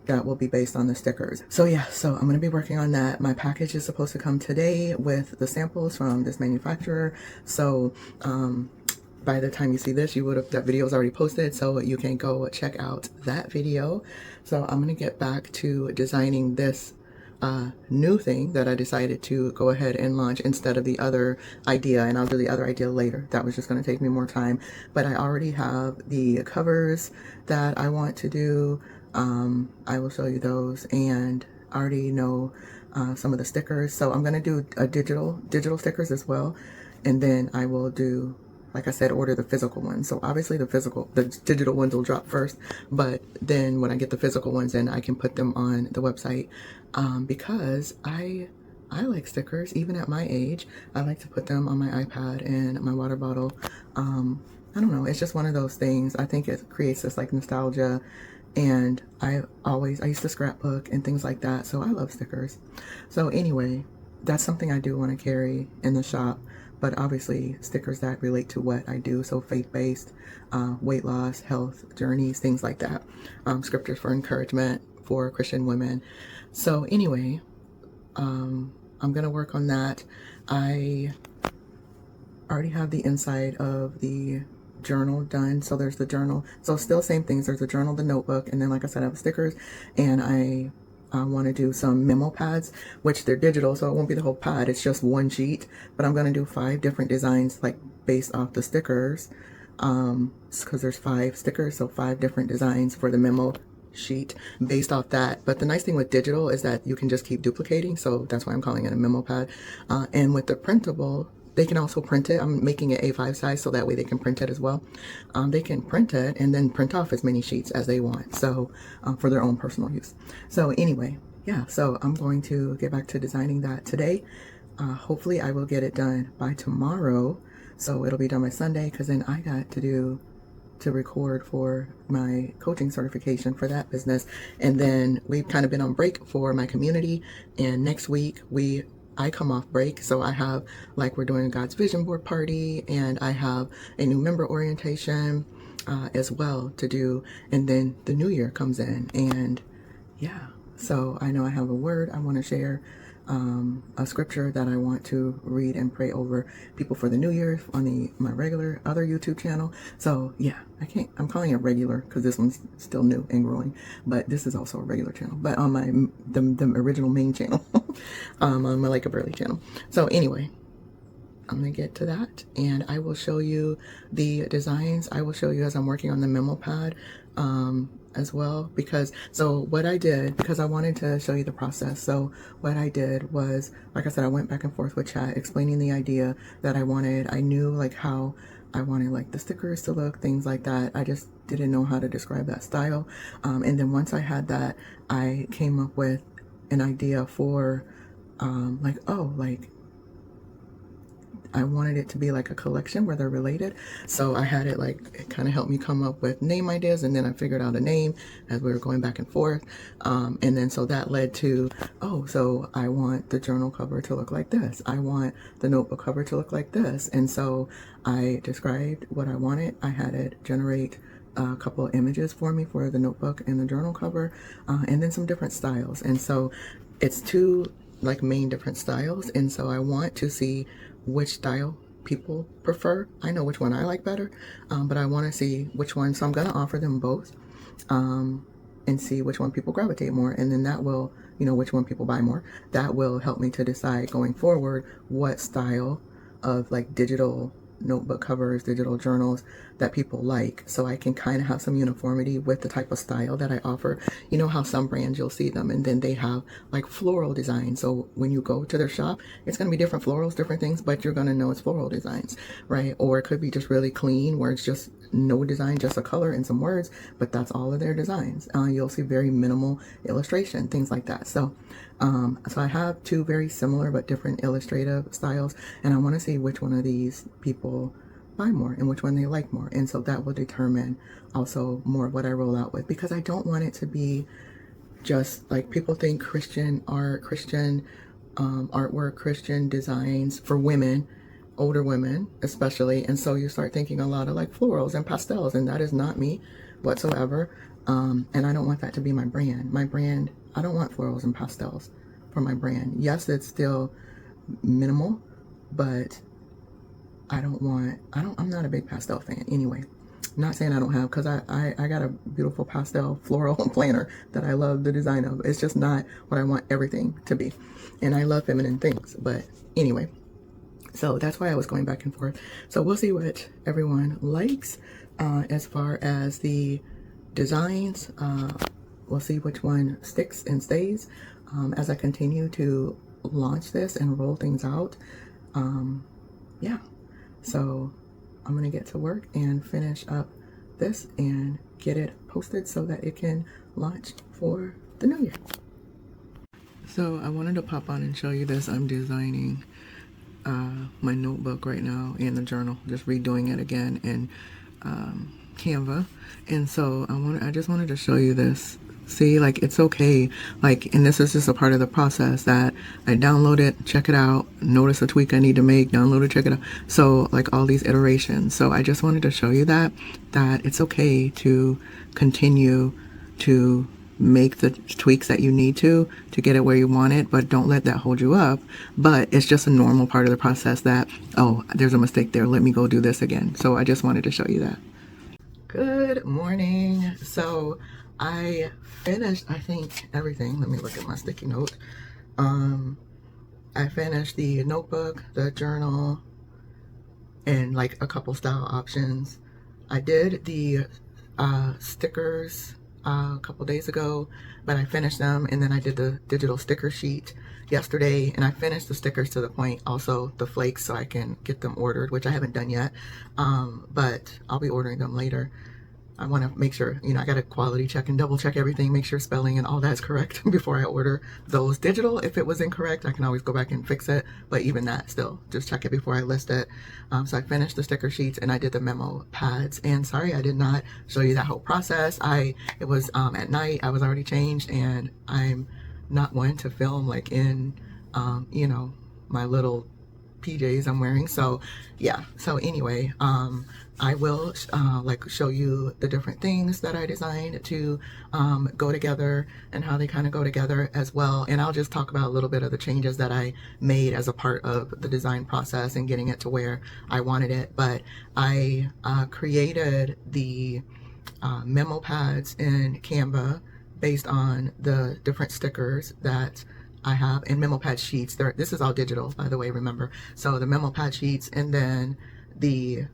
that will be based on the stickers. So yeah, so I'm going to be working on that. My package is supposed to come today with the samples from this manufacturer. So by the time you see this, that video is already posted, so you can go check out that video. So I'm going to get back to designing this new thing that I decided to go ahead and launch instead of the other idea, and I'll do the other idea later. That was just going to take me more time, but I already have the covers that I want to do. I will show you those, and I already know some of the stickers. So I'm going to do a digital stickers as well, and then I will do, like I said, order the physical ones. So obviously the digital ones will drop first, but then when I get the physical ones in, I can put them on the website because I like stickers. Even at my age, I like to put them on my iPad and my water bottle. I don't know, it's just one of those things. I think it creates this like nostalgia, and I used to scrapbook and things like that, so I love stickers. So anyway, that's something I do want to carry in the shop but obviously stickers that relate to what I do. So faith-based, weight loss, health journeys, things like that. Scriptures for encouragement for Christian women. So anyway, I'm going to work on that. I already have the inside of the journal done. So there's the journal. So still same things. There's the journal, the notebook, and then like I said, I have stickers, and I want to do some memo pads, which they're digital, so it won't be the whole pad. It's just one sheet, but I'm going to do 5 different designs, like based off the stickers, because there's 5 stickers, so 5 different designs for the memo sheet based off that. But the nice thing with digital is that you can just keep duplicating, so that's why I'm calling it a memo pad. And with the printable, they can also print it. I'm making it A5 size so that way they can print it as well. They can print it and then print off as many sheets as they want, so for their own personal use. So anyway, yeah, so I'm going to get back to designing that today. Hopefully I will get it done by tomorrow, so it'll be done by Sunday, because then I got to record for my coaching certification for that business. And then we've kind of been on break for my community, and next week I come off break, so I have, like, we're doing a God's Vision Board party, and I have a new member orientation as well to do, and then the new year comes in, and yeah, so I know I have a word I want to share, a scripture that I want to read and pray over people for the new year on my regular other YouTube channel. So yeah, I'm calling it regular because this one's still new and growing, but this is also a regular channel, but on the original main channel, on my Like a Burley channel. So anyway, I'm gonna get to that, and I will show you the designs. I will show you as I'm working on the memo pad as well, because what I did, because I wanted to show you the process. So what I did was, like I said, I went back and forth with chat explaining the idea that I wanted. I knew like how I wanted like the stickers to look, things like that. I just didn't know how to describe that style. And then once I had that, I came up with an idea for I wanted it to be like a collection where they're related. So I had it kind of helped me come up with name ideas, and then I figured out a name as we were going back and forth. And then so that led to, so I want the journal cover to look like this. I want the notebook cover to look like this. And so I described what I wanted. I had it generate a couple of images for me for the notebook and the journal cover, and then some different styles. And so it's 2 like main different styles, and so I want to see which style people prefer. I know which one I like better, but I want to see which one, so I'm going to offer them both, and see which one people gravitate more, and then that will, which one people buy more. That will help me to decide going forward what style of like digital notebook covers, digital journals that people like, so I can kind of have some uniformity with the type of style that I offer. You know how some brands, you'll see them and then they have like floral designs, so when you go to their shop, it's going to be different florals, different things, but you're going to know it's floral designs, right? Or it could be just really clean where it's just no design, just a color and some words, but that's all of their designs. You'll see very minimal illustration, things like that. So I have 2 very similar but different illustrative styles, and I want to see which one of these people buy more and which one they like more. And so that will determine also more what I roll out with, because I don't want it to be just like people think Christian art, Christian artwork, Christian designs for women, older women especially, and so you start thinking a lot of like florals and pastels, and that is not me whatsoever. And I don't want that to be my brand. I don't want florals and pastels for my brand. Yes, it's still minimal, but I'm not a big pastel fan anyway. I'm not saying I don't have, because I got a beautiful pastel floral planner that I love the design of. It's just not what I want everything to be. And I love feminine things, but anyway. So that's why I was going back and forth. So we'll see what everyone likes as far as the designs. We'll see which one sticks and stays as I continue to launch this and roll things out. Yeah, so I'm going to get to work and finish up this and get it posted so that it can launch for the new year. So I wanted to pop on and show you this. I'm designing my notebook right now and the journal, just redoing it again in Canva. And so I just wanted to show you this See, like, it's okay. Like, and this is just a part of the process that I download it, check it out, notice a tweak I need to make, download it, check it out. So, like, all these iterations. So, I just wanted to show you that it's okay to continue to make the tweaks that you need to get it where you want it, but don't let that hold you up. But it's just a normal part of the process that, oh, there's a mistake there, let me go do this again. So, I just wanted to show you that. Good morning. So I finished, I think, everything. Let me look at my sticky note. I finished the notebook, the journal, and like a couple style options. I did the stickers a couple days ago, but I finished them, and then I did the digital sticker sheet yesterday, and I finished the stickers to the point, also the flakes, so I can get them ordered, which I haven't done yet, but I'll be ordering them later. I want to make sure, I got to quality check and double check everything, make sure spelling and all that's correct before I order those. Digital, if it was incorrect, I can always go back and fix it. But even that, still, just check it before I list it. So I finished the sticker sheets and I did the memo pads. And sorry, I did not show you that whole process. It was at night. I was already changed, and I'm not one to film like in, my little PJs I'm wearing. So yeah, so anyway, I will like show you the different things that I designed to go together and how they kind of go together as well. And I'll just talk about a little bit of the changes that I made as a part of the design process and getting it to where I wanted it. But I created the memo pads in Canva based on the different stickers that I have, and memo pad sheets. This is all digital, by the way, remember. So the memo pad sheets, and then the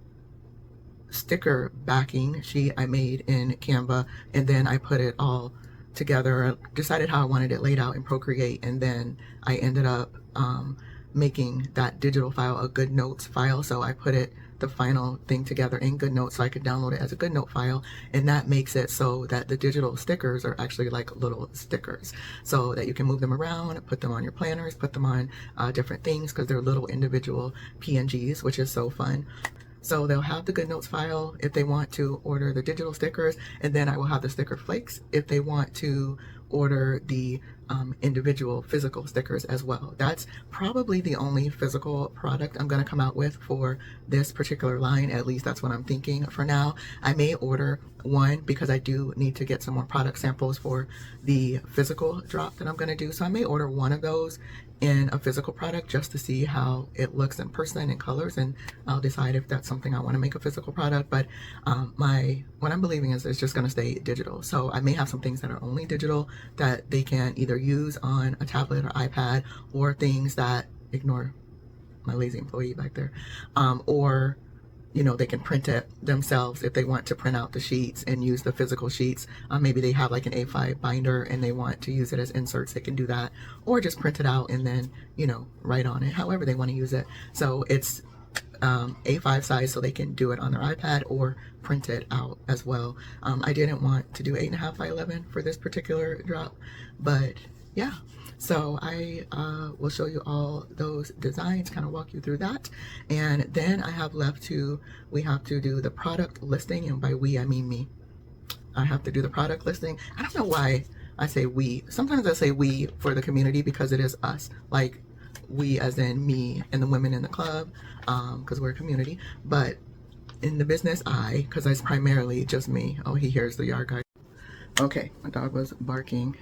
sticker backing sheet I made in Canva, and then I put it all together, decided how I wanted it laid out in Procreate, and then I ended up making that digital file a Good Notes file. So I put the final thing together in Good Notes so I could download it as a Good Note file, and that makes it so that the digital stickers are actually like little stickers, so that you can move them around, put them on your planners, put them on different things, because they're little individual PNGs, which is so fun. So they'll have the Good Notes file if they want to order the digital stickers, and then I will have the sticker flakes if they want to order the individual physical stickers as well. That's probably the only physical product I'm going to come out with for this particular line. At least that's what I'm thinking for now. I may order one because I do need to get some more product samples for the physical drop that I'm going to do. So I may order one of those in a physical product just to see how it looks in person and colors, and I'll decide if that's something I want to make a physical product. But what I'm believing is it's just going to stay digital. So I may have some things that are only digital that they can either use on a tablet or iPad, or things that, ignore my lazy employee back there, or they can print it themselves if they want to print out the sheets and use the physical sheets. Maybe they have like an A5 binder and they want to use it as inserts, they can do that, or just print it out and then, write on it, however they want to use it. So it's A5 size, so they can do it on their iPad or print it out as well. I didn't want to do 8.5 by 11 for this particular drop, but yeah. So I will show you all those designs, kind of walk you through that. And then I have we have to do the product listing, and by we, I mean me. I have to do the product listing. I don't know why I say we. Sometimes I say we for the community because it is us. Like, we as in me and the women in the club, because we're a community. But in the business, because it's primarily just me. Oh, he hears the yard guy. Okay, my dog was barking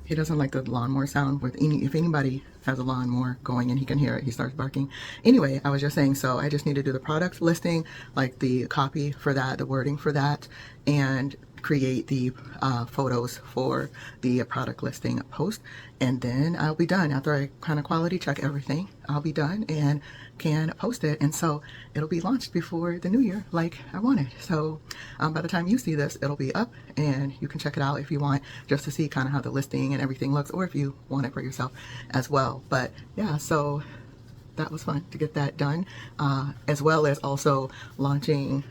he doesn't like the lawnmower sound. If anybody has a lawnmower going and he can hear it, he starts barking. Anyway, I was just saying, so I just need to do the product listing, like the copy for that, the wording for that, and create the photos for the product listing post, and then I'll be done. After I kind of quality check everything, I'll be done and can post it, and so it'll be launched before the new year like I wanted. So by the time you see this, it'll be up and you can check it out if you want, just to see kind of how the listing and everything looks, or if you want it for yourself as well. But yeah, so that was fun to get that done, as well as also launching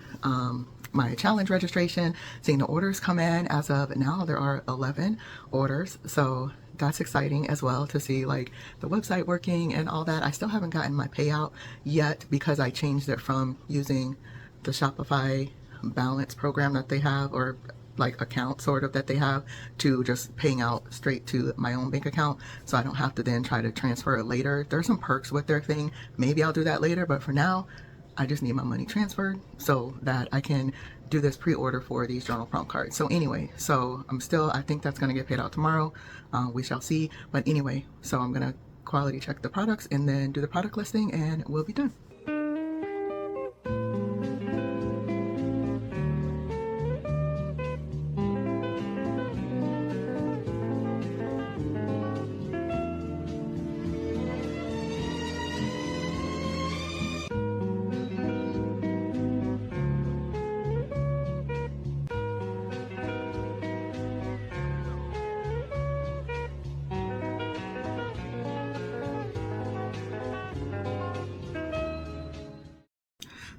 my challenge registration, seeing the orders come in. As of now, there are 11 orders, so that's exciting as well, to see like the website working and all that. I still haven't gotten my payout yet because I changed it from using the Shopify balance program that they have, or like account sort of that they have to just paying out straight to my own bank account, so I don't have to then try to transfer it later. There's some perks with their thing. Maybe I'll do that later, but for now I just need my money transferred so that I can do this pre-order for these journal prompt cards. So anyway, so I think that's going to get paid out tomorrow. We shall see. But anyway, so I'm going to quality check the products and then do the product listing and we'll be done.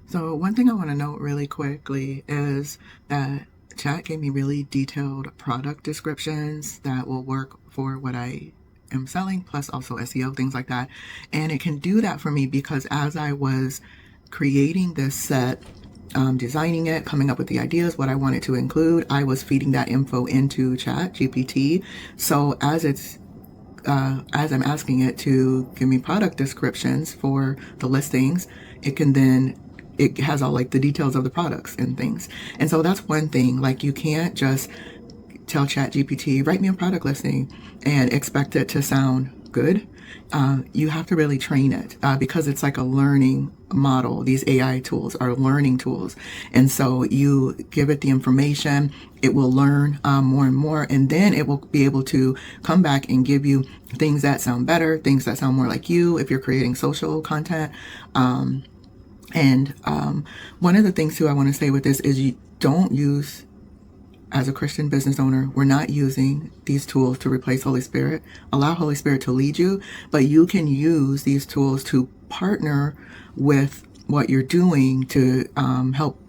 So one thing I want to note really quickly is that chat gave me really detailed product descriptions that will work for what I am selling, plus also SEO, things like that. And it can do that for me because as I was creating this set, designing it, coming up with the ideas, what I wanted to include, I was feeding that info into ChatGPT. So as I'm asking it to give me product descriptions for the listings, it has all like the details of the products and things. And so that's one thing, like you can't just tell ChatGPT, write me a product listing and expect it to sound good. You have to really train it because it's like a learning model. These AI tools are learning tools. And so you give it the information, it will learn more and more, and then it will be able to come back and give you things that sound better, things that sound more like you if you're creating social content. One of the things too I want to say with this is you don't use, as a Christian business owner, we're not using these tools to replace Holy Spirit. Allow Holy Spirit to lead you, but you can use these tools to partner with what you're doing to help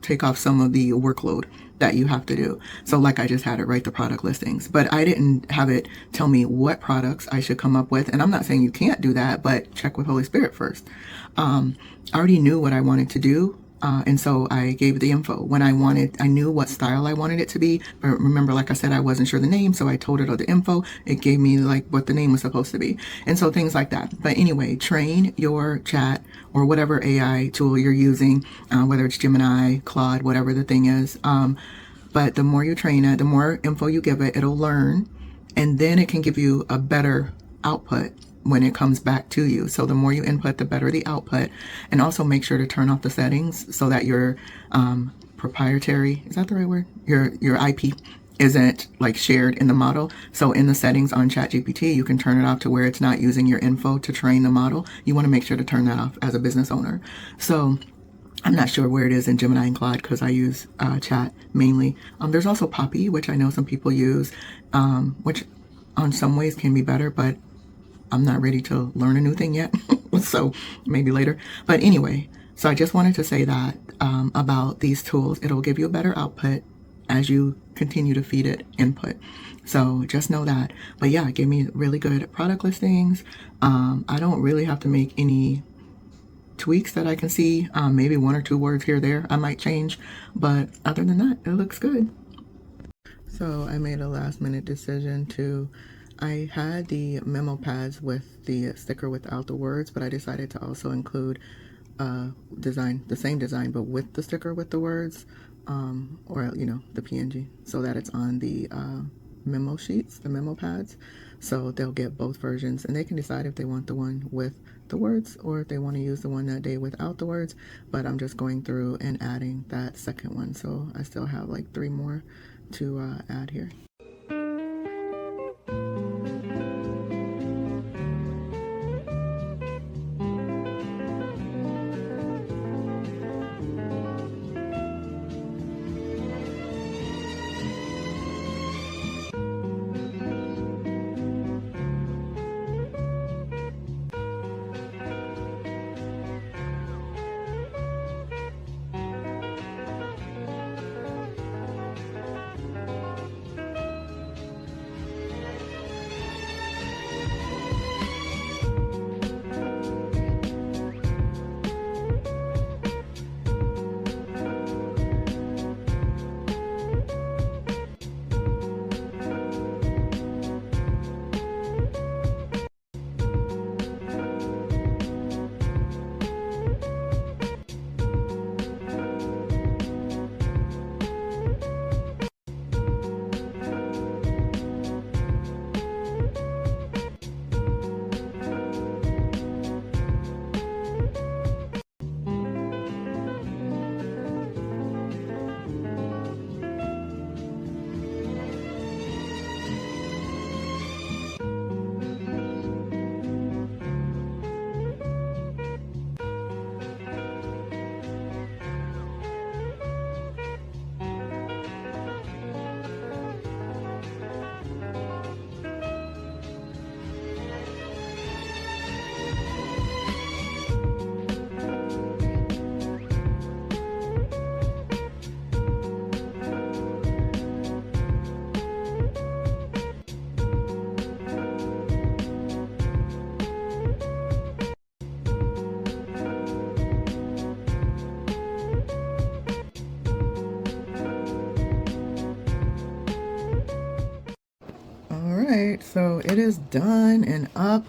take off some of the workload that you have to do. So like I just had it write the product listings, but I didn't have it tell me what products I should come up with. And I'm not saying you can't do that, but check with Holy Spirit first. I already knew what I wanted to do. And so I gave the info when I knew what style I wanted it to be. But remember, like I said, I wasn't sure the name. So I told it all the info. It gave me like what the name was supposed to be. And so things like that. But anyway, train your chat or whatever AI tool you're using, whether it's Gemini, Claude, whatever the thing is. But the more you train it, the more info you give it, it'll learn. And then it can give you a better output when it comes back to you. So the more you input, the better the output. And also make sure to turn off the settings so that your proprietary, is that the right word? Your IP isn't like shared in the model. So in the settings on ChatGPT, you can turn it off to where it's not using your info to train the model. You want to make sure to turn that off as a business owner. So I'm not sure where it is in Gemini and Claude because I use chat mainly. There's also Poppy, which I know some people use, which on some ways can be better, but I'm not ready to learn a new thing yet. So maybe later. But anyway, so I just wanted to say that about these tools. It'll give you a better output as you continue to feed it input. So just know that. But yeah, it gave me really good product listings. I don't really have to make any tweaks that I can see. Maybe 1 or 2 words here or there I might change. But other than that, it looks good. So I made a last minute decision I had the memo pads with the sticker without the words, but I decided to also include the same design, but with the sticker with the words, or the PNG, so that it's on the memo sheets, the memo pads. So they'll get both versions, and they can decide if they want the one with the words or if they want to use the one that day without the words. But I'm just going through and adding that second one, so I still have like 3 more to add here. right, so it is done and up.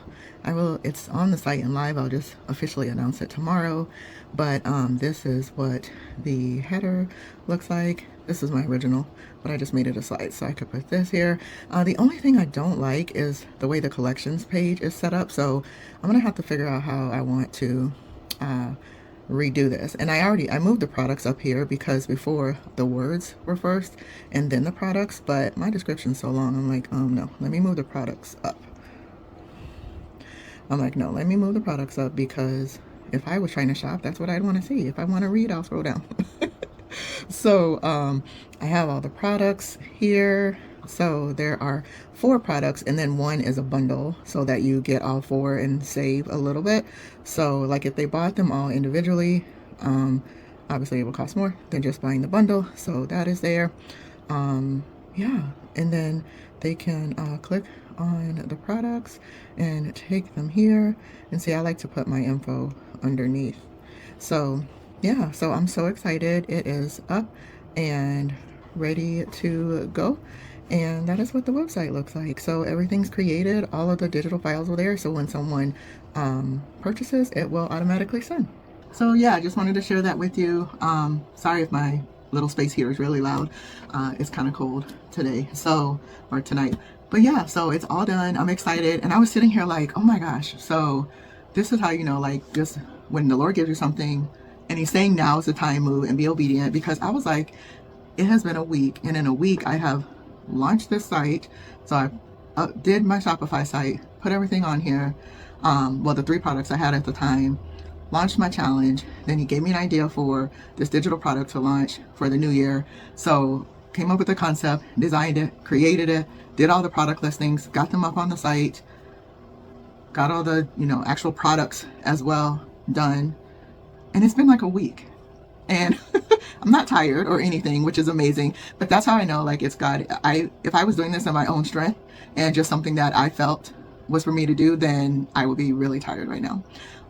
It's on the site and live. I'll just officially announce it tomorrow. But this is what the header looks like. This is my original, but I just made it a slide so I could put this here. The only thing I don't like is the way the collections page is set up. So I'm gonna have to figure out how I want to redo this. And I moved the products up here because before the words were first and then the products, but my description's so long, I'm like, no, let me move the products up. I'm like, no, let me move the products up, because if I was trying to shop, that's what I'd want to see. If I want to read, I'll scroll down. So I have all the products here. So there are 4 products, and then one is a bundle so that you get all 4 and save a little bit. So like if they bought them all individually, obviously it will cost more than just buying the bundle. So that is there. Yeah, and then they can click on the products and take them here, and see, I like to put my info underneath. So yeah, so I'm so excited. It is up and ready to go. And that is what the website looks like. So everything's created, all of the digital files are there. So when someone purchases, it will automatically send. So yeah, I just wanted to share that with you. Sorry if my little space here is really loud. It's kind of cold today, or tonight. But yeah, so it's all done. I'm excited. And I was sitting here like, oh my gosh. So this is how you know, like, just when the Lord gives you something and he's saying now is the time, move and be obedient. Because I was like, it has been a week, and in a week I have launched this site. So I did my Shopify site, put everything on here. Well, the 3 products I had at the time, launched my challenge. Then he gave me an idea for this digital product to launch for the new year. So came up with the concept, designed it, created it, did all the product listings, got them up on the site, got all the, actual products as well done. And it's been like a week. And I'm not tired or anything, which is amazing. But that's how I know, like, it's God. If I was doing this in my own strength and just something that I felt was for me to do, then I would be really tired right now.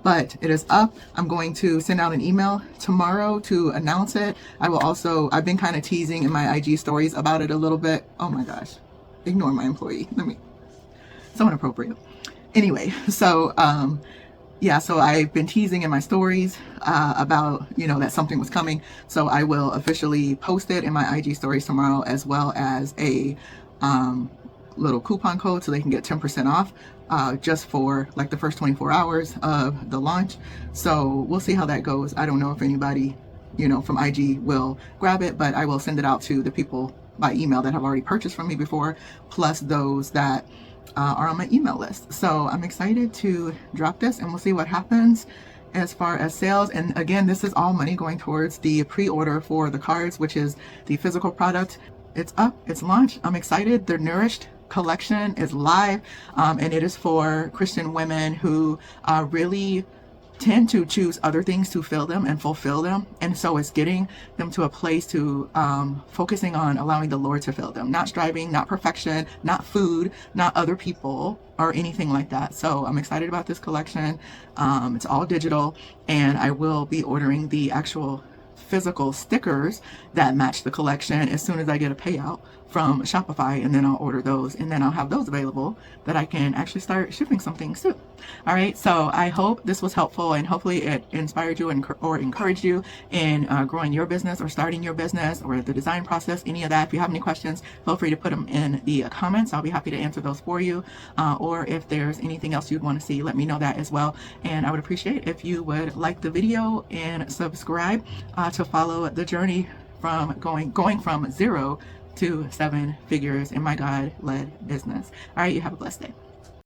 But it is up. I'm going to send out an email tomorrow to announce it. I've been kind of teasing in my IG stories about it a little bit. Oh my gosh. Ignore my employee. So inappropriate. Anyway, so yeah, so I've been teasing in my stories about, that something was coming. So I will officially post it in my IG stories tomorrow, as well as a little coupon code so they can get 10% off just for like the first 24 hours of the launch. So we'll see how that goes. I don't know if anybody, from IG will grab it, but I will send it out to the people by email that have already purchased from me before, plus those that are on my email list. So I'm excited to drop this, and we'll see what happens as far as sales. And again, this is all money going towards the pre-order for the cards, which is the physical product. It's up, it's launched. I'm excited. The Nourished collection is live, and it is for Christian women who really tend to choose other things to fill them and fulfill them. And so it's getting them to a place to focusing on allowing the Lord to fill them, not striving, not perfection, not food, not other people or anything like that. So I'm excited about this collection. It's all digital, and I will be ordering the actual physical stickers that match the collection as soon as I get a payout from Shopify, and then I'll order those, and then I'll have those available that I can actually start shipping some things soon. All right, so I hope this was helpful, and hopefully it inspired you or encouraged you in growing your business or starting your business or the design process, any of that. If you have any questions, feel free to put them in the comments. I'll be happy to answer those for you, or if there's anything else you'd want to see, let me know that as well. And I would appreciate if you would like the video and subscribe to follow the journey from going from 0 to 7 figures in my God-led business. All right, you have a blessed day.